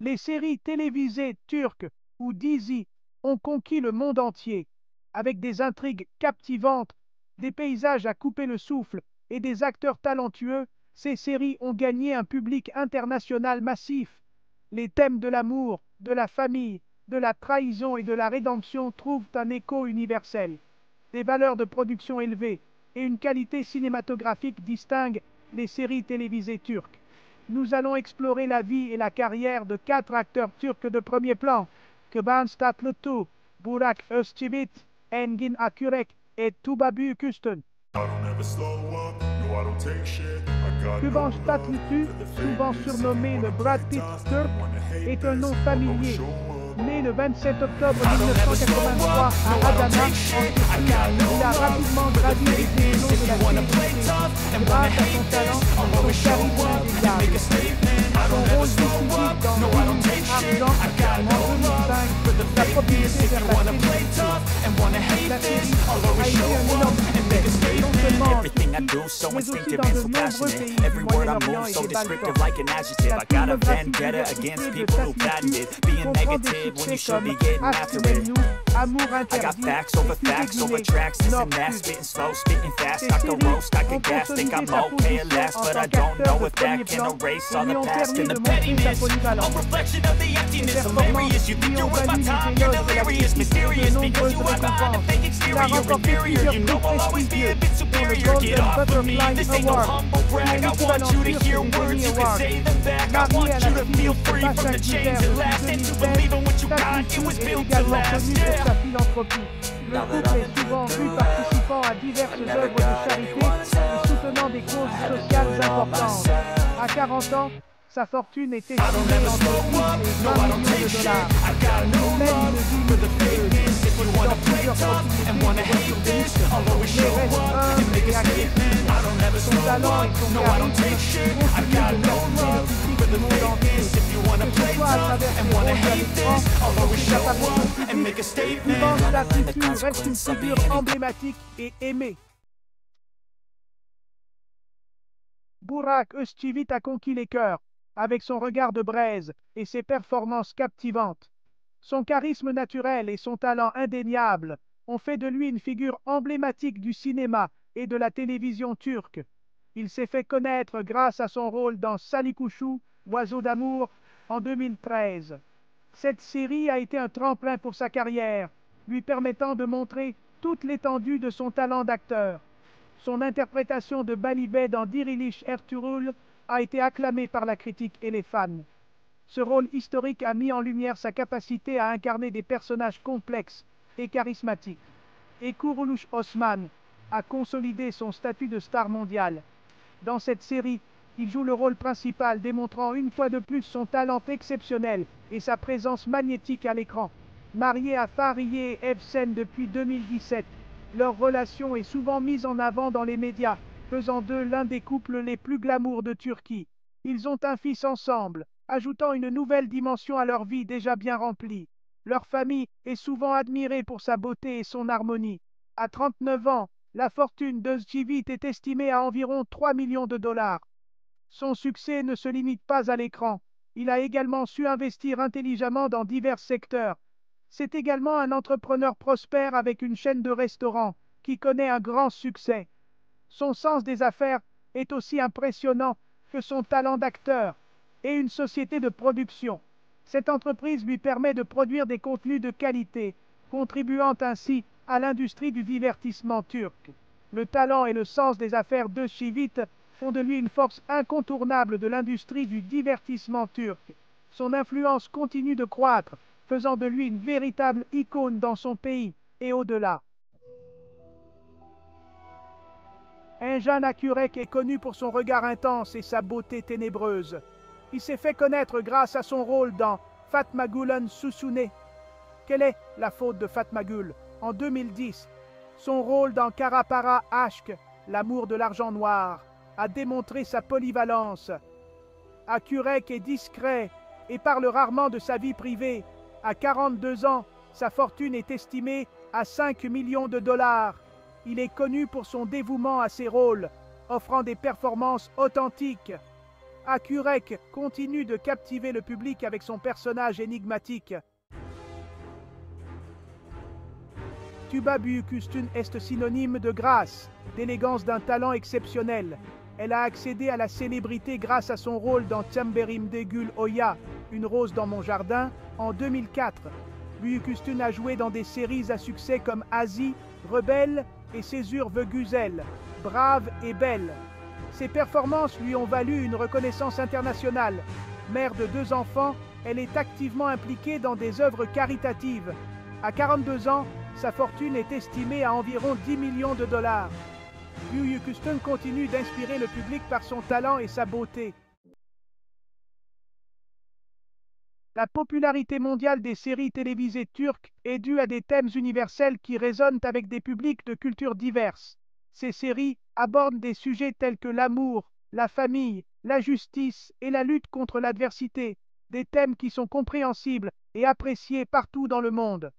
Les séries télévisées turques ou dizi ont conquis le monde entier, avec des intrigues captivantes, des paysages à couper le souffle et des acteurs talentueux. Ces séries ont gagné un public international massif. Les thèmes de l'amour, de la famille, de la trahison et de la rédemption trouvent un écho universel. Des valeurs de production élevées et une qualité cinématographique distinguent les séries télévisées turques. Nous allons explorer la vie et la carrière de quatre acteurs turcs de premier plan, Kıvanç Tatlıtuğ, Burak Özçivit, Engin Akyürek et Tuba Büyüküstün. Kıvanç Tatlıtuğ, souvent surnommé le Brad Pitt turc, est un nom familier. Né le 27 octobre 1983 à Adana, en Turquie, il a rapidement gravi les échelons de la télévision grâce à son talent et son charisme indéniable. Son rôle décisif dans Film Argent en 2005 l'a propulsé vers la télévision. La série a été un énorme succès, non seulement en Turquie, mais aussi dans de nombreux pays du Moyen-Orient et des Balkans. La filmographie diversifiée de Tatlıtuğ comprend des succès comme Aşk-ı Memnu, Amour interdit, Nord Sud. Ses chansons ont consolidé sa position en tant qu'acteur de premier plan et lui ont permis de montrer sa polyvalence. Ses performances lui ont valu des éloges de la critique et de nombreuses récompenses. Il a remporté plusieurs prix prestigieux, dont le Golden Butterfly Award, qui est l'équivalent turc des Emmy Awards. Marié à l'actrice Başak Güler depuis 2016, Tatlıtuğ est également connu pour sa philanthropie. Le couple est souvent vu participant à diverses œuvres de charité et soutenant des causes sociales importantes. À 40 ans, sa fortune est estimée entre 10 et 20 millions de dollars. Il mène une vie luxueuse dans plusieurs propriétés de luxe, mais reste humble et accessible. Son talent et son charisme continuent de fasciner le public du monde entier, que ce soit à travers ses rôles à l'écran ou ses apparitions publiques. Kıvanç Tatlıtuğ reste une figure emblématique et aimée. Burak Özçivit a conquis les cœurs, avec son regard de braise et ses performances captivantes. Son charisme naturel et son talent indéniable ont fait de lui une figure emblématique du cinéma et de la télévision turque. Il s'est fait connaître grâce à son rôle dans Salih Oiseau d'amour, en 2013. Cette série a été un tremplin pour sa carrière, lui permettant de montrer toute l'étendue de son talent d'acteur. Son interprétation de Balibé dans Dirilish Ertuğrul a été acclamée par la critique et les fans. Ce rôle historique a mis en lumière sa capacité à incarner des personnages complexes et charismatiques. Et Kuruluş Osman a consolidé son statut de star mondiale. Dans cette série, il joue le rôle principal, démontrant une fois de plus son talent exceptionnel et sa présence magnétique à l'écran. Marié à Fahriye Evcen depuis 2017, leur relation est souvent mise en avant dans les médias, faisant d'eux l'un des couples les plus glamour de Turquie. Ils ont un fils ensemble, ajoutant une nouvelle dimension à leur vie déjà bien remplie. Leur famille est souvent admirée pour sa beauté et son harmonie. À 39 ans, la fortune d'Özçivit est estimée à environ 3 millions de dollars. Son succès ne se limite pas à l'écran. Il a également su investir intelligemment dans divers secteurs. C'est également un entrepreneur prospère avec une chaîne de restaurants qui connaît un grand succès. Son sens des affaires est aussi impressionnant que son talent d'acteur et une société de production. Cette entreprise lui permet de produire des contenus de qualité, contribuant ainsi à l'industrie du divertissement turc. Le talent et le sens des affaires d'Özçivit font de lui une force incontournable de l'industrie du divertissement turc. Son influence continue de croître, faisant de lui une véritable icône dans son pays et au-delà. Engin Akyürek est connu pour son regard intense et sa beauté ténébreuse. Il s'est fait connaître grâce à son rôle dans Fatma Gül'ün Susune. Quelle est la faute de Fatma Gül en 2010? Son rôle dans Kara Para Aşk, l'amour de l'argent noir, a démontré sa polyvalence. Akyürek est discret et parle rarement de sa vie privée. À 42 ans, sa fortune est estimée à 5 millions de dollars. Il est connu pour son dévouement à ses rôles, offrant des performances authentiques. Akurek continue de captiver le public avec son personnage énigmatique. Tuba Büyüküstün est synonyme de grâce, d'élégance, d'un talent exceptionnel. Elle a accédé à la célébrité grâce à son rôle dans Çemberimde Gül Oya, Une rose dans mon jardin, en 2004. Büyüküstün a joué dans des séries à succès comme Azi, Rebelle et Césure ve Güzel, Brave et Belle. Ses performances lui ont valu une reconnaissance internationale. Mère de 2 enfants, elle est activement impliquée dans des œuvres caritatives. À 42 ans, sa fortune est estimée à environ 10 millions de dollars. Büyüküstün continue d'inspirer le public par son talent et sa beauté. La popularité mondiale des séries télévisées turques est due à des thèmes universels qui résonnent avec des publics de cultures diverses. Ces séries abordent des sujets tels que l'amour, la famille, la justice et la lutte contre l'adversité, des thèmes qui sont compréhensibles et appréciés partout dans le monde.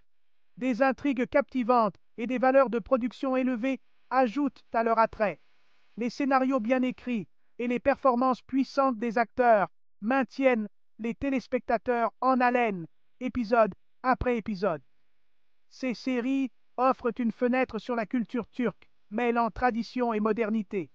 Des intrigues captivantes et des valeurs de production élevées ajoutent à leur attrait. Les scénarios bien écrits et les performances puissantes des acteurs maintiennent les téléspectateurs en haleine, épisode après épisode. Ces séries offrent une fenêtre sur la culture turque, mêlant tradition et modernité.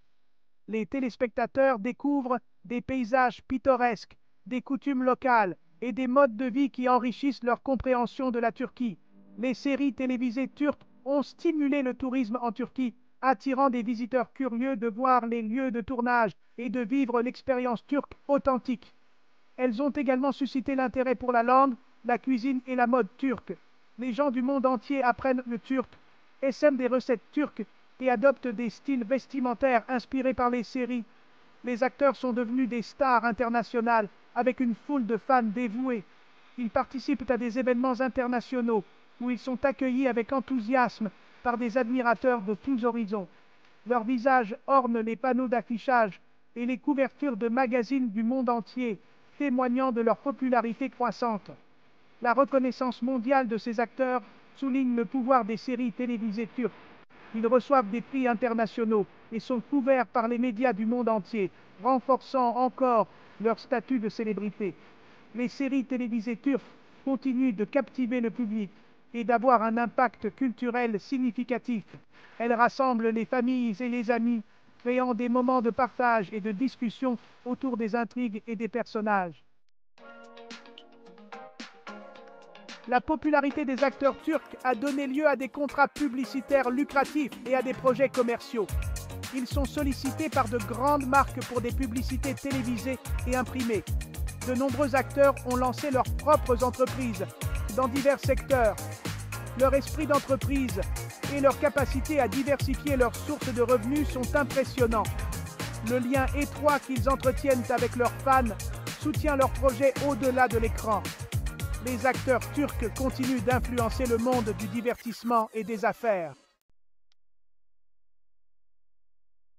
Les téléspectateurs découvrent des paysages pittoresques, des coutumes locales et des modes de vie qui enrichissent leur compréhension de la Turquie. Les séries télévisées turques ont stimulé le tourisme en Turquie, attirant des visiteurs curieux de voir les lieux de tournage et de vivre l'expérience turque authentique. Elles ont également suscité l'intérêt pour la langue, la cuisine et la mode turque. Les gens du monde entier apprennent le turc, essaiment des recettes turques et adoptent des styles vestimentaires inspirés par les séries. Les acteurs sont devenus des stars internationales avec une foule de fans dévoués. Ils participent à des événements internationaux où ils sont accueillis avec enthousiasme par des admirateurs de tous horizons. Leurs visages ornent les panneaux d'affichage et les couvertures de magazines du monde entier, témoignant de leur popularité croissante. La reconnaissance mondiale de ces acteurs souligne le pouvoir des séries télévisées turques. Ils reçoivent des prix internationaux et sont couverts par les médias du monde entier, renforçant encore leur statut de célébrité. Les séries télévisées turques continuent de captiver le public et d'avoir un impact culturel significatif. Elles rassemblent les familles et les amis, créant des moments de partage et de discussion autour des intrigues et des personnages. La popularité des acteurs turcs a donné lieu à des contrats publicitaires lucratifs et à des projets commerciaux. Ils sont sollicités par de grandes marques pour des publicités télévisées et imprimées. De nombreux acteurs ont lancé leurs propres entreprises dans divers secteurs. Leur esprit d'entreprise et leur capacité à diversifier leurs sources de revenus sont impressionnants. Le lien étroit qu'ils entretiennent avec leurs fans soutient leurs projets au-delà de l'écran. Les acteurs turcs continuent d'influencer le monde du divertissement et des affaires.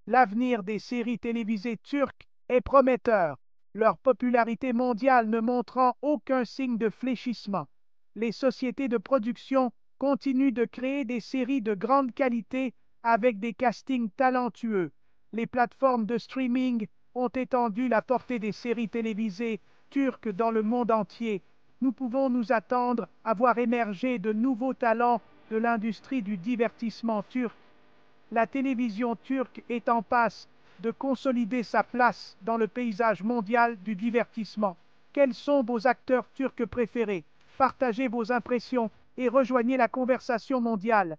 L'avenir des séries télévisées turques est prometteur, leur popularité mondiale ne montrant aucun signe de fléchissement. Les sociétés de production continuent de créer des séries de grande qualité avec des castings talentueux. Les plateformes de streaming ont étendu la portée des séries télévisées turques dans le monde entier. Nous pouvons nous attendre à voir émerger de nouveaux talents de l'industrie du divertissement turc. La télévision turque est en passe de consolider sa place dans le paysage mondial du divertissement. Quels sont vos acteurs turcs préférés? Partagez vos impressions et rejoignez la conversation mondiale.